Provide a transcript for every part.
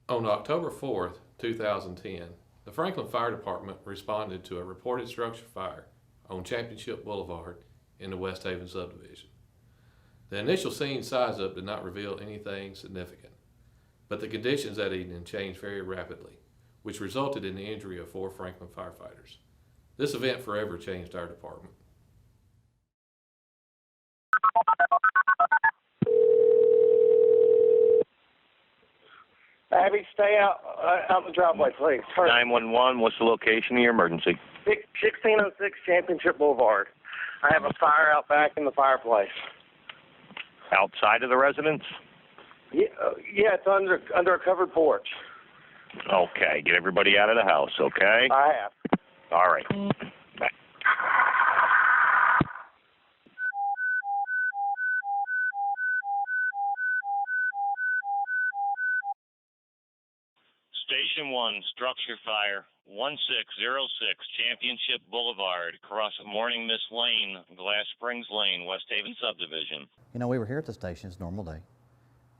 On October 4th, 2010, the Franklin Fire Department responded to a reported structure fire on Championship Boulevard in the Westhaven subdivision. The initial scene size-up did not reveal anything significant, but the conditions that evening changed very rapidly, which resulted in the injury of 4 Franklin firefighters. This event forever changed our department. Abby, stay out the driveway, please. 911, what's the location of your emergency? 1606 Championship Boulevard. I have a fire out back in the fireplace. Outside of the residence? Yeah, it's under a covered porch. Okay, get everybody out of the house, okay? I have. All right. Bye. Station 1, structure fire, 1606 Championship Boulevard, across Morning Mist Lane, Glass Springs Lane, Westhaven subdivision. You know, we were here at the station, it's a normal day,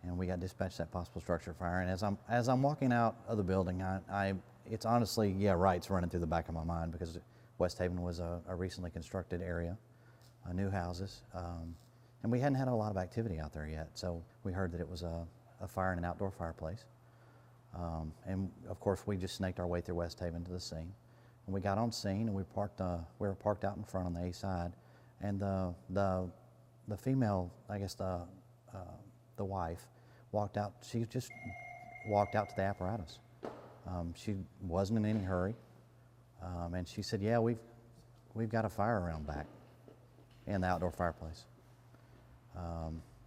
and we got dispatched that possible structure fire. And as I'm walking out of the building, it's honestly, yeah, right, it's running through the back of my mind, because Westhaven was a recently constructed area, new houses, and we hadn't had a lot of activity out there yet. So we heard that it was a fire in an outdoor fireplace. And of course, we just snaked our way through Westhaven to the scene. And we got on scene, and we were parked out in front on the A side, and the female, I guess the wife, walked out. She just walked out to the apparatus. She wasn't in any hurry, and she said, "Yeah, we've got a fire around back in the outdoor fireplace."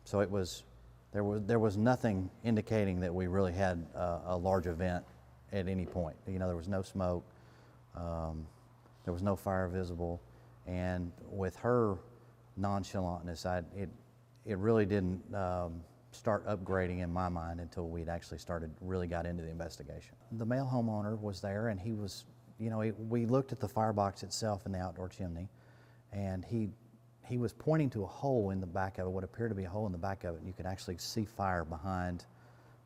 So it was. There was nothing indicating that we really had a large event at any point. You know, there was no smoke, there was no fire visible, and with her nonchalantness, it really didn't start upgrading in my mind until we'd actually really got into the investigation. The male homeowner was there, and he was, you know, we looked at the firebox itself in the outdoor chimney, and he was pointing to a hole in the back of it, what appeared to be a hole in the back of it, and you could actually see fire behind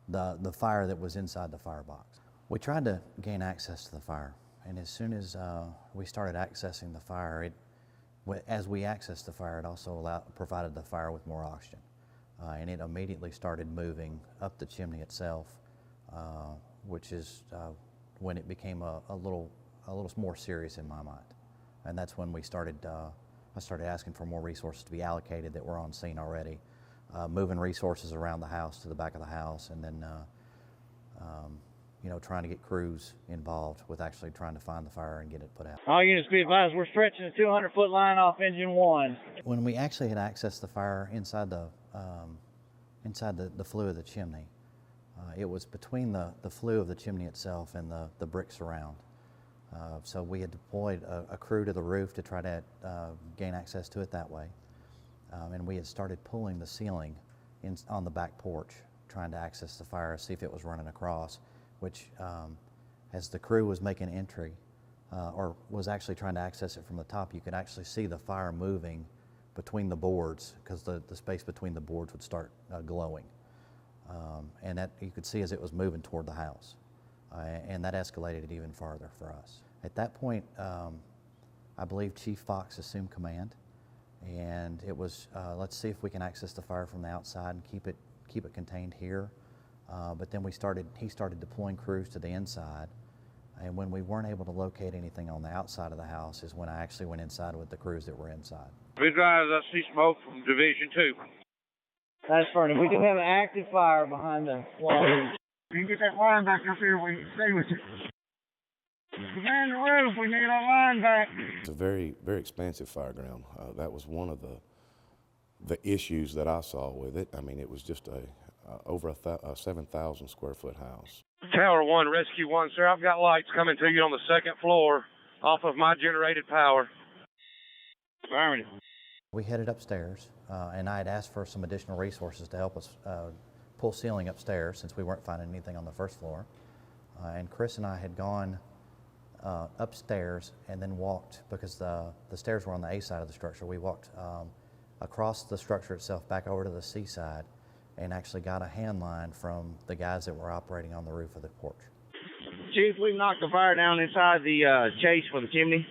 the fire that was inside the firebox. We tried to gain access to the fire, and as soon as we started accessing the fire, as we accessed the fire, it also provided the fire with more oxygen, and it immediately started moving up the chimney itself, which is when it became a little more serious in my mind, and that's when I started asking for more resources to be allocated that were on scene already, moving resources around the house to the back of the house, and then you know, trying to get crews involved with actually trying to find the fire and get it put out. All units be advised, we're stretching a 200-foot line off engine 1. When we actually had accessed the fire inside the flue of the chimney, it was between the flue of the chimney itself and the brick surround. So we had deployed a crew to the roof to try to gain access to it that way. And we had started pulling the ceiling on the back porch, trying to access the fire, see if it was running across, which as the crew was making entry, or was actually trying to access it from the top, you could actually see the fire moving between the boards, because the space between the boards would start glowing. And that you could see as it was moving toward the house. And that escalated it even farther for us. At that point, I believe Chief Fox assumed command, and it was, let's see if we can access the fire from the outside and keep it contained here. But then he started deploying crews to the inside, and when we weren't able to locate anything on the outside of the house is when I actually went inside with the crews that were inside. Big guys, I see smoke from Division 2. That's funny. We do have an active fire behind the wall. You can get that line back up here when you stay with you. Man, the roof, we need our line back. It's a very, very expansive fire ground. That was one of the issues that I saw with it. I mean, it was just over a 7,000 square foot house. Tower 1, Rescue 1, sir. I've got lights coming to you on the second floor off of my generated power. Affirmative. We headed upstairs, and I had asked for some additional resources to help us pull ceiling upstairs since we weren't finding anything on the first floor. And Kris and I had gone upstairs and then walked, because the stairs were on the A side of the structure, we walked across the structure itself back over to the C side and actually got a hand line from the guys that were operating on the roof of the porch. Chief, we've knocked the fire down inside the chase for the chimney.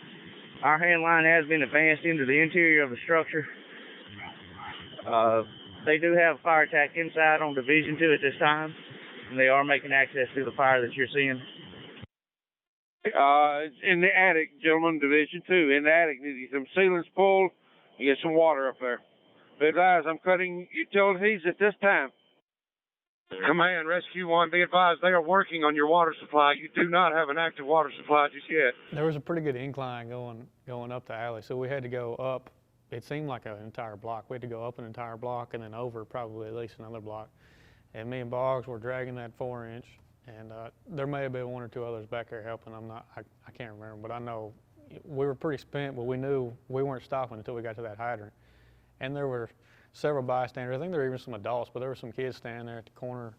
Our hand line has been advanced into the interior of the structure. They do have fire attack inside on Division 2 at this time, and they are making access to the fire that you're seeing. In the attic, gentlemen, Division 2, in the attic, need some ceilings pulled and get some water up there. Be advised, I'm cutting utilities at this time. Command, Rescue 1, be advised, they are working on your water supply. You do not have an active water supply just yet. There was a pretty good incline going up the alley, so we had to go up. It seemed like an entire block. We had to go up an entire block and then over probably at least another block. And me and Boggs were dragging that 4-inch, and there may have been one or two others back there helping. I can't remember, but I know we were pretty spent, but we knew we weren't stopping until we got to that hydrant. And there were several bystanders. I think there were even some adults, but there were some kids standing there at the corner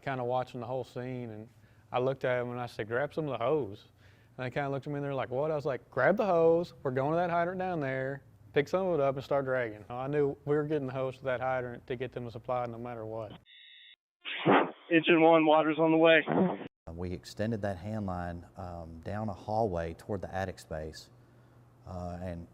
kind of watching the whole scene. And I looked at them and I said, grab some of the hose. And they kind of looked at me and they're like, what? I was like, grab the hose. We're going to that hydrant down there. Pick some of it up and start dragging. I knew we were getting the hose to that hydrant to get them a supply no matter what. Engine 1, water's on the way. We extended that hand line down a hallway toward the attic space, and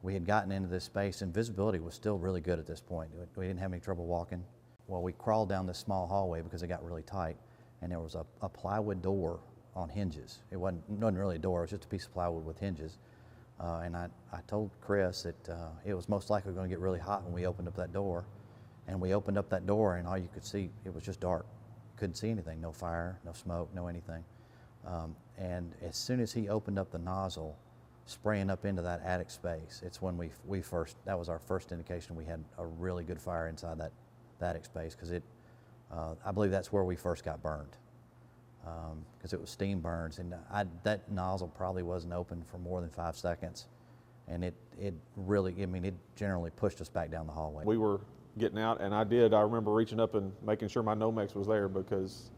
we had gotten into this space, and visibility was still really good at this point. We didn't have any trouble walking. Well, we crawled down this small hallway because it got really tight, and there was a plywood door on hinges. It wasn't really a door, it was just a piece of plywood with hinges. And I told Kris that it was most likely going to get really hot when we opened up that door. And we opened up that door, and all you could see, it was just dark. Couldn't see anything, no fire, no smoke, no anything. And as soon as he opened up the nozzle, spraying up into that attic space, it's when that was our first indication we had a really good fire inside that attic space, because I believe that's where we first got burned, because it was steam burns, and that nozzle probably wasn't open for more than 5 seconds, and it really, it generally pushed us back down the hallway. We were getting out, and I remember reaching up and making sure my Nomex was there, because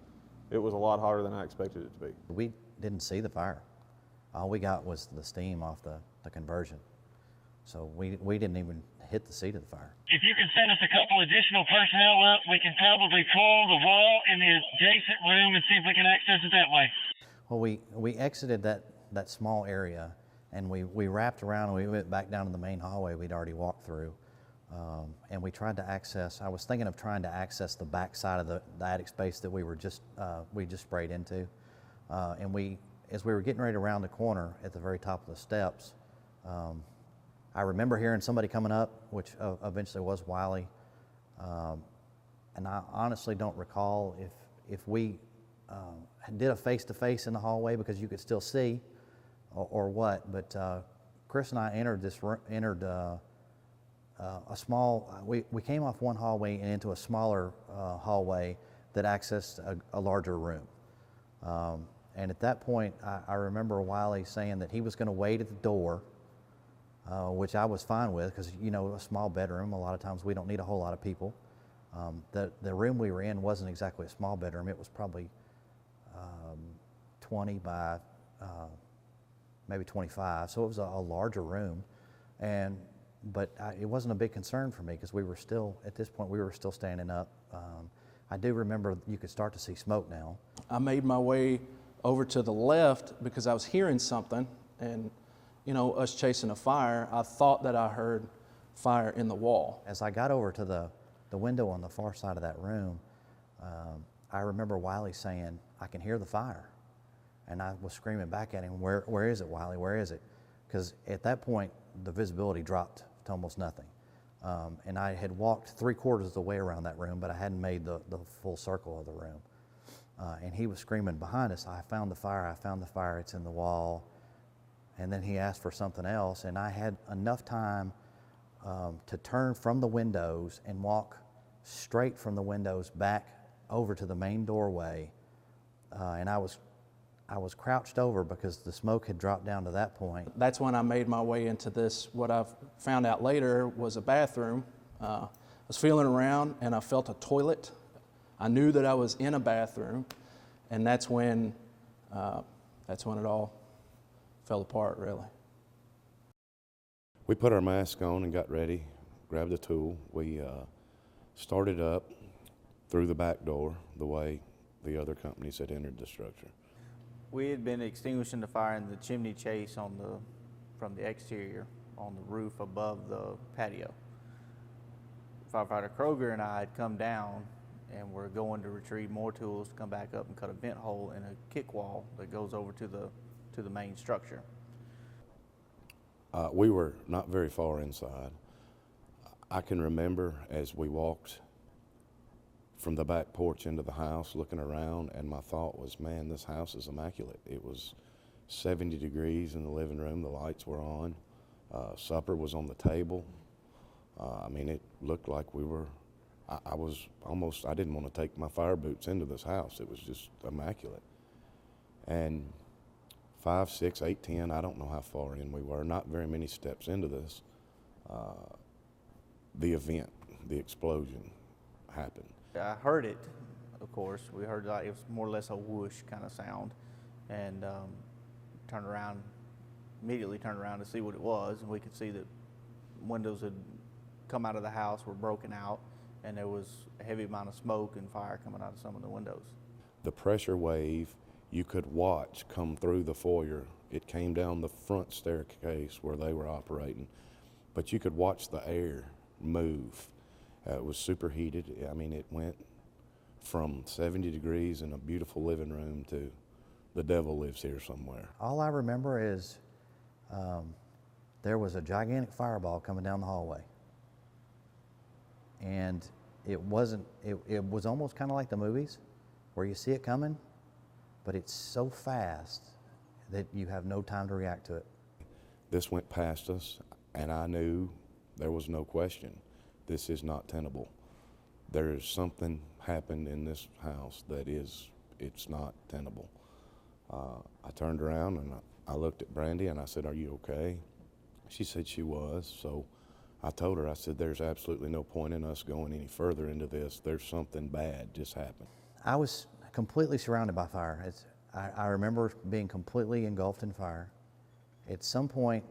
it was a lot hotter than I expected it to be. We didn't see the fire. All we got was the steam off the conversion. So we didn't even hit the seat of the fire. If you can send us a couple additional personnel up, we can probably pull the wall in the adjacent room and see if we can access it that way. Well, we exited that small area, and we wrapped around and we went back down to the main hallway we'd already walked through. And we tried to access, I was thinking of trying to access the back side of the attic space that we just sprayed into. And as we were getting ready to round the corner at the very top of the steps, I remember hearing somebody coming up, which eventually was Wylie. And I honestly don't recall if we did a face-to-face in the hallway because you could still see or what, but Kris and I entered a small, we came off one hallway and into a smaller hallway that accessed a larger room. And at that point, I remember Wylie saying that he was going to wait at the door, which I was fine with, because, a small bedroom, a lot of times we don't need a whole lot of people. The room we were in wasn't exactly a small bedroom. It was probably 20 by maybe 25, so it was a larger room. But it wasn't a big concern for me, because at this point, we were still standing up. I do remember you could start to see smoke now. I made my way over to the left because I was hearing something, and us chasing a fire, I thought that I heard fire in the wall. As I got over to the window on the far side of that room, I remember Wylie saying, "I can hear the fire." And I was screaming back at him, where is it, Wylie, where is it? Because at that point, the visibility dropped to almost nothing. And I had walked 3/4 of the way around that room, but I hadn't made the full circle of the room. And he was screaming behind us, "I found the fire, it's in the wall." And then he asked for something else, and I had enough time to turn from the windows and walk straight from the windows back over to the main doorway. And I was crouched over because the smoke had dropped down to that point. That's when I made my way into this, what I found out later was a bathroom. I was feeling around and I felt a toilet. I knew that I was in a bathroom, and that's when it all fell apart, really. We put our mask on and got ready, grabbed a tool. We Started up through the back door, the way the other companies had entered the structure. We had been extinguishing the fire in the chimney chase from the exterior on the roof above the patio. Firefighter Kroger and I had come down and were going to retrieve more tools to come back up and cut a vent hole in a kick wall that goes over to the main structure. We were not very far inside. I can remember as we walked from the back porch into the house looking around, and my thought was, man, this house is immaculate. It was 70 degrees in the living room, the lights were on, supper was on the table. I mean, it looked like we were, I didn't want to take my fire boots into this house. It was just immaculate. And 5, 6, 8, 10, I don't know how far in we were, not very many steps into this. The event, the explosion happened. I heard it, of course. We heard like it was more or less a whoosh kind of sound, and immediately turned around to see what it was, and we could see that windows had come out of the house, were broken out, and there was a heavy amount of smoke and fire coming out of some of the windows. The pressure wave you could watch come through the foyer. It came down the front staircase where they were operating, but you could watch the air move. It was superheated. I mean, it went from 70 degrees in a beautiful living room to the devil lives here somewhere. All I remember is there was a gigantic fireball coming down the hallway. And it was almost kind of like the movies where you see it coming, but it's so fast that you have no time to react to it. This went past us, and I knew there was no question. This is not tenable. There is something happened in this house that it's not tenable. I turned around and I looked at Brandy and I said, "Are you okay?" She said she was. So I told her, I said, "There's absolutely no point in us going any further into this. There's something bad just happened." I was completely surrounded by fire. I remember being completely engulfed in fire. At some point,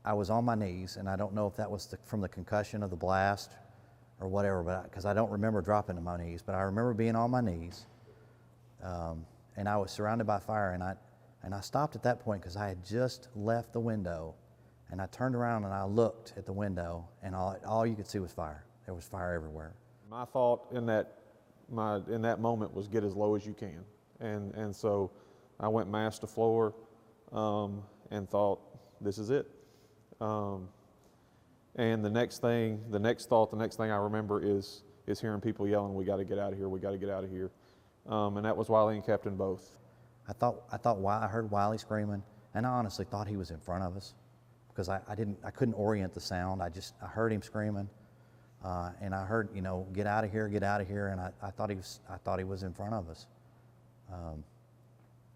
I was on my knees, and I don't know if that was from the concussion of the blast or whatever, but because I don't remember dropping to my knees, but I remember being on my knees, and I was surrounded by fire, and I stopped at that point because I had just left the window, and I turned around and I looked at the window, and all you could see was fire. There was fire everywhere. My thought in that moment was get as low as you can, and so I went mass to floor, and thought, this is it. And the next thing I remember is hearing people yelling, "We got to get out of here! We got to get out of here!" And that was Wylie and Captain both. I heard Wylie screaming, and I honestly thought he was in front of us because I couldn't orient the sound. I heard him screaming, and I heard, "Get out of here! Get out of here!" And I thought he was in front of us,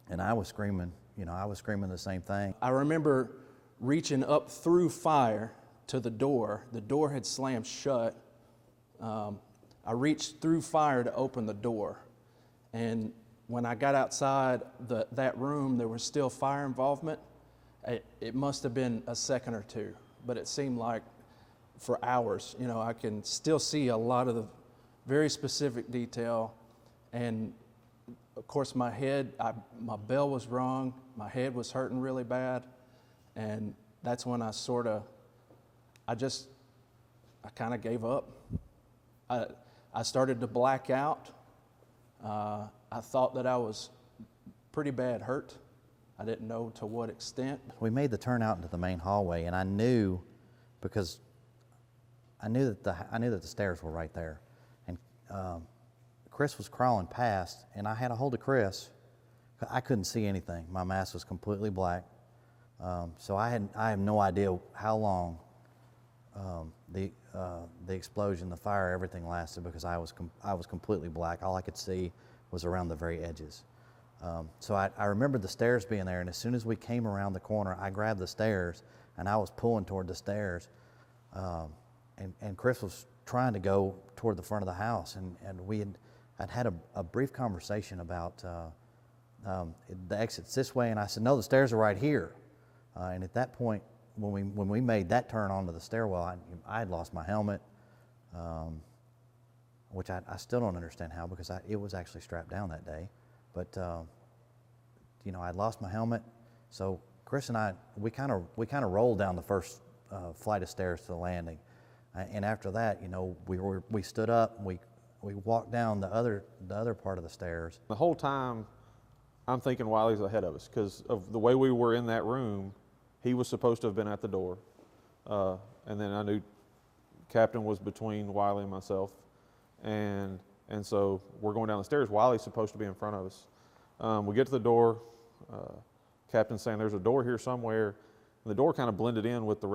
and I was screaming. I was screaming the same thing. I remember reaching up through fire to the door. The door had slammed shut. I reached through fire to open the door. And when I got outside that room, there was still fire involvement. It must have been a second or two, but it seemed like for hours. I can still see a lot of the very specific detail. And of course, my bell was rung, my head was hurting really bad. And that's when I kind of gave up. I started to black out. I thought that I was pretty bad hurt. I didn't know to what extent. We made the turn out into the main hallway, and I knew because I knew that the stairs were right there, and Kris was crawling past, and I had a hold of Kris. I couldn't see anything. My mask was completely black. So I have no idea how long the explosion, the fire, everything lasted because I was completely black. All I could see was around the very edges. So I remember the stairs being there, and as soon as we came around the corner, I grabbed the stairs and I was pulling toward the stairs, and Kris was trying to go toward the front of the house, and I'd had a brief conversation about the exit's this way, and I said, "No, the stairs are right here." And at that point, when we made that turn onto the stairwell, I had lost my helmet. which I still don't understand how, because it was actually strapped down that day. But I'd lost my helmet, so Kris and I, we kind of rolled down the first flight of stairs to the landing, and after that, we stood up, and we walked down the other part of the stairs. The whole time, I'm thinking Wylie's ahead of us because of the way we were in that room. He was supposed to have been at the door, and then I knew Captain was between Wylie and myself, and so we're going down the stairs. Wylie's supposed to be in front of us. We get to the door. Captain's saying there's a door here somewhere, and the door kind of blended in with the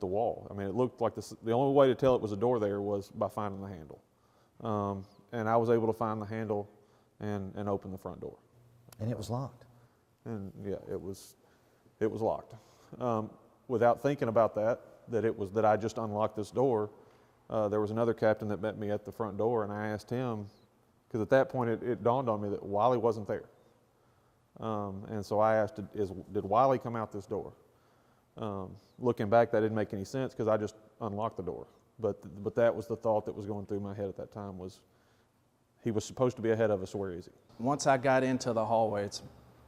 wall. I mean, it looked like the only way to tell it was a door there was by finding the handle. And I was able to find the handle and open the front door. And it was locked. And yeah, it was locked. Without thinking about that I just unlocked this door, there was another captain that met me at the front door, and I asked him, because at that point it dawned on me that Wylie wasn't there. And so I asked, did Wylie come out this door? Looking back, that didn't make any sense because I just unlocked the door. But that was the thought that was going through my head at that time, was he was supposed to be ahead of us, so where is he? Once I got into the hallway, it's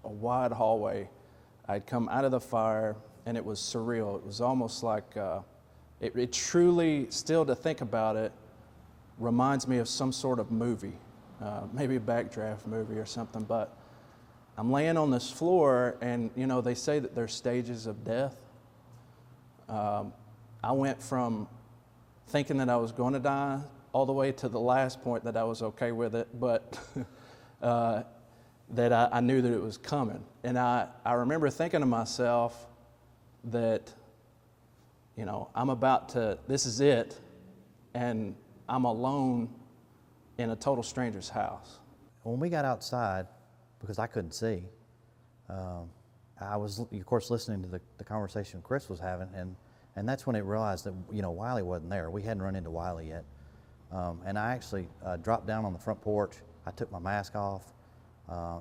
a wide hallway. I'd come out of the fire, and it was surreal. It was almost like, it truly, still to think about it, reminds me of some sort of movie, maybe a backdraft movie or something. But I'm laying on this floor, and they say that there's stages of death. I went from thinking that I was going to die all the way to the last point that I was okay with it, but that I knew that it was coming. And I remember thinking to myself that, I'm about to, this is it, and I'm alone in a total stranger's house. When we got outside, because I couldn't see, I was, of course, listening to the conversation Kris was having, and that's when I realized that, Wylie wasn't there. We hadn't run into Wylie yet. And I actually dropped down on the front porch. I took my mask off,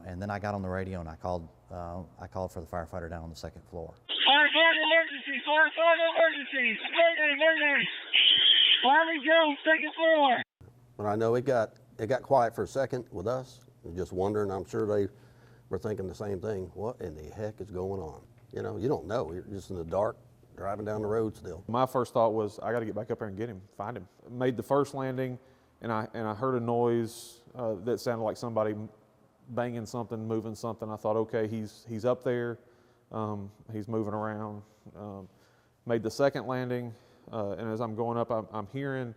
and then I got on the radio and I called for the firefighter down on the second floor. Firefighter emergency! Firefighter emergency! Mayday! Mayday! Wylie Jones, second floor! But I know it got quiet for a second with us, and just wondering. I'm sure they were thinking the same thing. What in the heck is going on? You don't know. You're just in the dark, driving down the road still. My first thought was, I got to get back up there and get him, find him. Made the first landing, and I heard a noise that sounded like somebody banging something, moving something. I thought, okay, he's up there, he's moving around. Made the second landing, and as I'm going up, I'm hearing,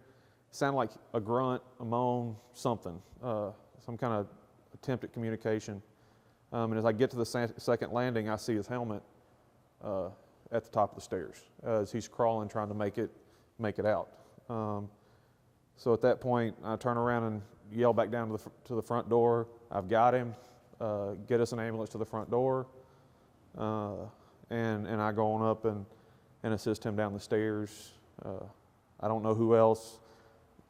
sound like a grunt, a moan, something, some kind of attempt at communication. And as I get to the second landing, I see his helmet at the top of the stairs as he's crawling, trying to make it out. So at that point, I turn around and yell back down to the front door. I've got him. Get us an ambulance to the front door, and I go on up and assist him down the stairs. I don't know who else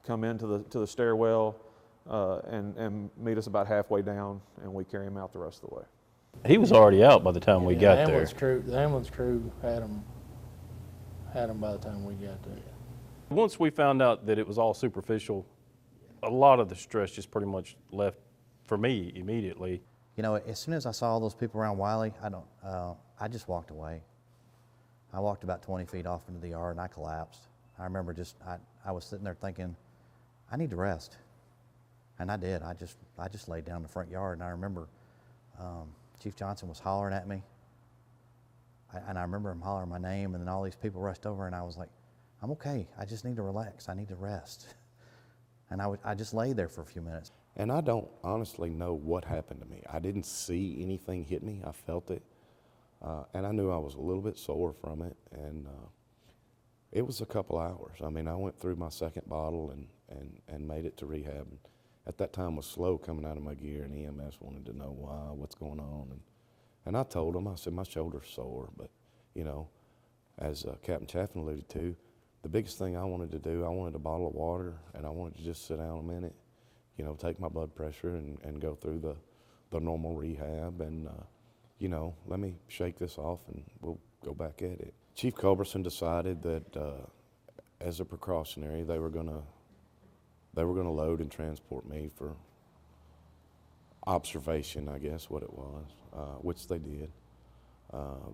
come into the stairwell and meet us about halfway down, and we carry him out the rest of the way. He was already out by the time we got there. The ambulance crew had him by the time we got there. Once we found out that it was all superficial, a lot of the stress just pretty much left for me immediately. As soon as I saw all those people around Wylie, I just walked away. I walked about 20 feet off into the yard and I collapsed. I remember I was sitting there thinking, I need to rest. And I did. I just laid down in the front yard, and I remember Chief Johnson was hollering at me. And I remember him hollering my name, and then all these people rushed over, and I was like, I'm okay. I just need to relax. I need to rest. And I just lay there for a few minutes. And I don't honestly know what happened to me. I didn't see anything hit me. I felt it. And I knew I was a little bit sore from it. And it was a couple hours. I mean, I went through my second bottle and made it to rehab. And at that time was slow coming out of my gear, and EMS wanted to know why, what's going on. And I told them, I said, my shoulder's sore. But, as Captain Chaffin alluded to, the biggest thing I wanted to do, I wanted a bottle of water, and I wanted to just sit down a minute, take my blood pressure and go through the normal rehab and, let me shake this off and we'll go back at it. Chief Culberson decided that as a precautionary, they were going They were going to load and transport me for observation, I guess what it was, which they did.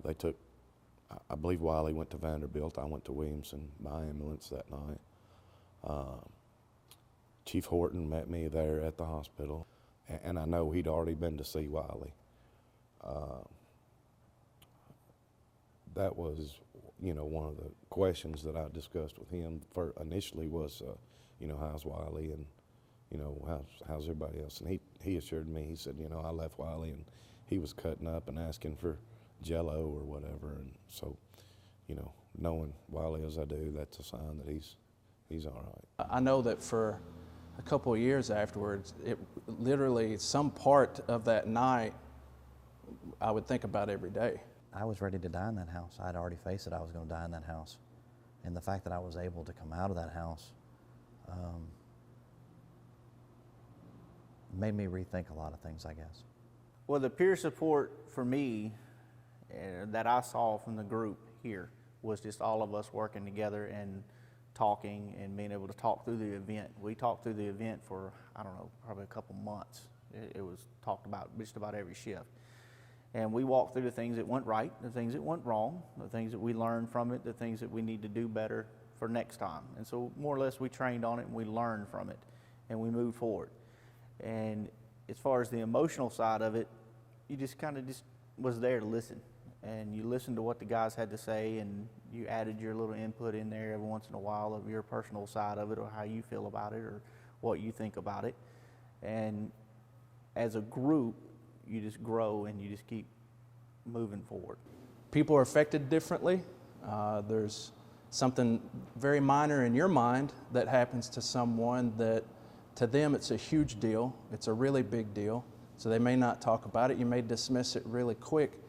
They took, I believe Wylie went to Vanderbilt. I went to Williamson by ambulance that night. Chief Horton met me there at the hospital, and I know he'd already been to see Wylie. That was, you know, one of the questions that I discussed with him initially was, you know, how's Wylie, and, you know, how's everybody else? And he assured me, he said, you know, I left Wylie and he was cutting up and asking for Jell-O or whatever. And so, you know, knowing Wylie as I do, that's a sign that he's all right. I know that for a couple of years afterwards, it literally, some part of that night, I would think about every day. I was ready to die in that house. I'd already faced it. I was going to die in that house. And the fact that I was able to come out of that house made me rethink a lot of things, I guess. Well, the peer support for me that I saw from the group here was just all of us working together and talking and being able to talk through the event. We talked through the event for, I don't know, probably a couple months. It was talked about just about every shift. And we walked through the things that went right, the things that went wrong, the things that we learned from it, the things that we need to do better for next time. And so more or less we trained on it and we learned from it and we moved forward. And as far as the emotional side of it, you just kind of just was there to listen. And you listened to what the guys had to say, and you added your little input in there every once in a while of your personal side of it, or how you feel about it, or what you think about it. And as a group, you just grow and you just keep moving forward. People are affected differently. There's something very minor in your mind that happens to someone that to them it's a huge deal. It's a really big deal. So they may not talk about it. You may dismiss it really quick.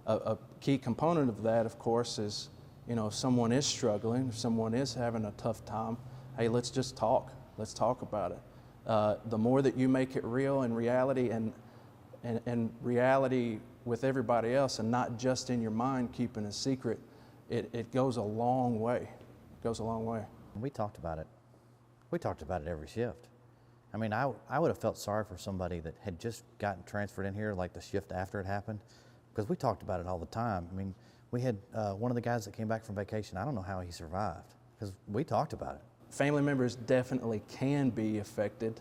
A key component of that, of course, is, you know, if someone is struggling, if someone is having a tough time, hey, let's just talk. Let's talk about it. The more that you make it real in reality and reality with everybody else, and not just in your mind keeping a secret, it goes a long way. It goes a long way. We talked about it. We talked about it every shift. I mean, I would have felt sorry for somebody that had just gotten transferred in here, like the shift after it happened, because we talked about it all the time. I mean, we had one of the guys that came back from vacation, I don't know how he survived, because we talked about it. Family members definitely can be affected,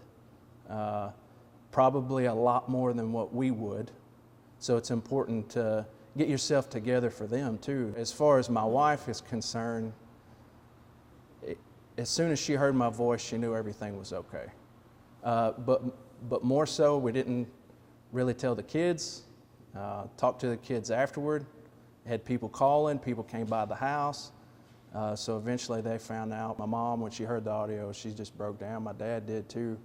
probably a lot more than what we would. So it's important to get yourself together for them too. As far as my wife is concerned, as soon as she heard my voice, she knew everything was okay. But more so, we didn't really tell the kids, talked to the kids afterward, had people calling, people came by the house. So eventually they found out. My mom, when she heard the audio, she just broke down. My dad did too.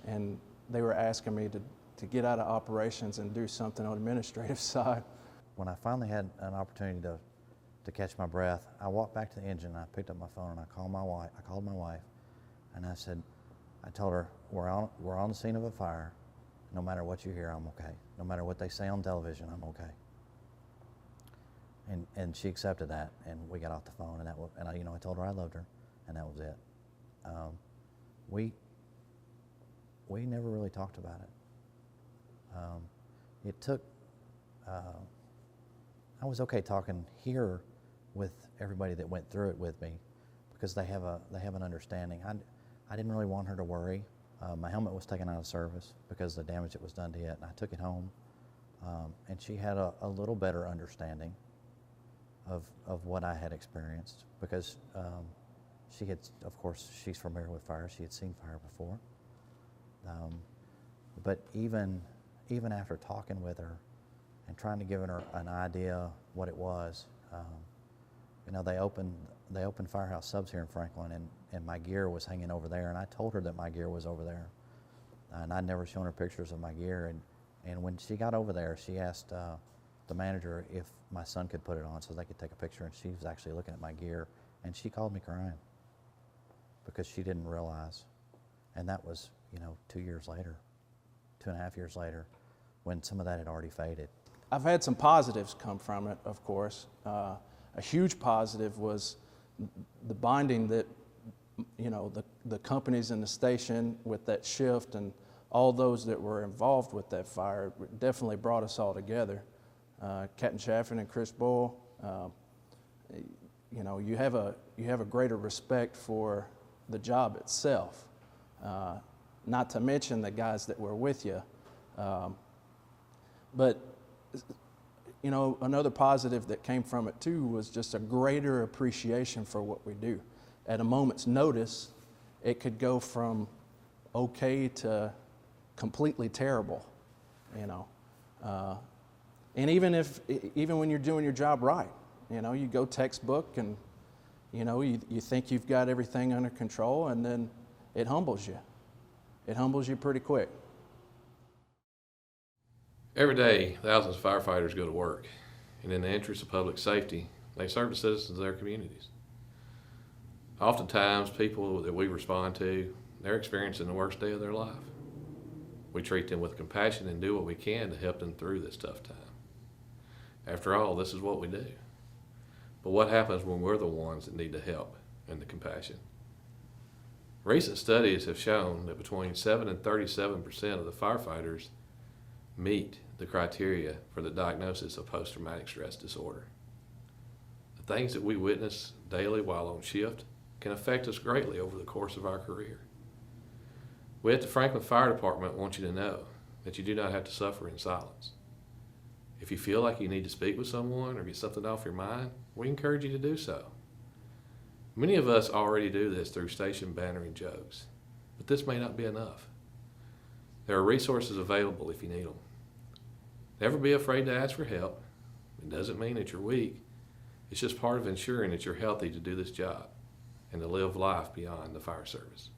And they were asking me to get out of operations and do something on the administrative side. When I finally had an opportunity to catch my breath, I walked back to the engine and I picked up my phone and I called my wife and I told her, we're on the scene of a fire. No matter what you hear, I'm okay. No matter what they say on television, I'm okay. And she accepted that, and we got off the phone, and I told her I loved her, and that was it. We never really talked about it. It took. I was okay talking here with everybody that went through it with me, because they have an understanding. I didn't really want her to worry. My helmet was taken out of service because of the damage that was done to it, and I took it home, and she had a little better understanding of what I had experienced, because she had, of course, she's familiar with fire. She had seen fire before. But even after talking with her and trying to give her an idea what it was, they opened Firehouse Subs here in Franklin, and my gear was hanging over there, and I told her that my gear was over there, and I'd never shown her pictures of my gear, and when she got over there, she asked the manager if my son could put it on so they could take a picture, and she was actually looking at my gear, and she called me crying because she didn't realize. And that was, 2 years later, 2.5 years later, when some of that had already faded. I've had some positives come from it, of course. A huge positive was the bonding that, the companies in the station with that shift and all those that were involved with that fire definitely brought us all together. Captain Chaffin and Kris Bull, you know, you have a greater respect for the job itself. Not to mention the guys that were with you. But, you know, another positive that came from it too was just a greater appreciation for what we do. At a moment's notice, it could go from okay to completely terrible, you know. And even when you're doing your job right, you know, you go textbook and, you know, you think you've got everything under control, and then it humbles you. It humbles you pretty quick. Every day, thousands of firefighters go to work, and in the interest of public safety, they serve the citizens of their communities. Oftentimes, people that we respond to, they're experiencing the worst day of their life. We treat them with compassion and do what we can to help them through this tough time. After all, this is what we do. But what happens when we're the ones that need the help and the compassion? Recent studies have shown that between 7 and 37% of the firefighters meet the criteria for the diagnosis of post-traumatic stress disorder. The things that we witness daily while on shift can affect us greatly over the course of our career. We at the Franklin Fire Department want you to know that you do not have to suffer in silence. If you feel like you need to speak with someone or get something off your mind, we encourage you to do so. Many of us already do this through station banner and jokes, but this may not be enough. There are resources available if you need them. Never be afraid to ask for help. It doesn't mean that you're weak. It's just part of ensuring that you're healthy to do this job and to live life beyond the fire service.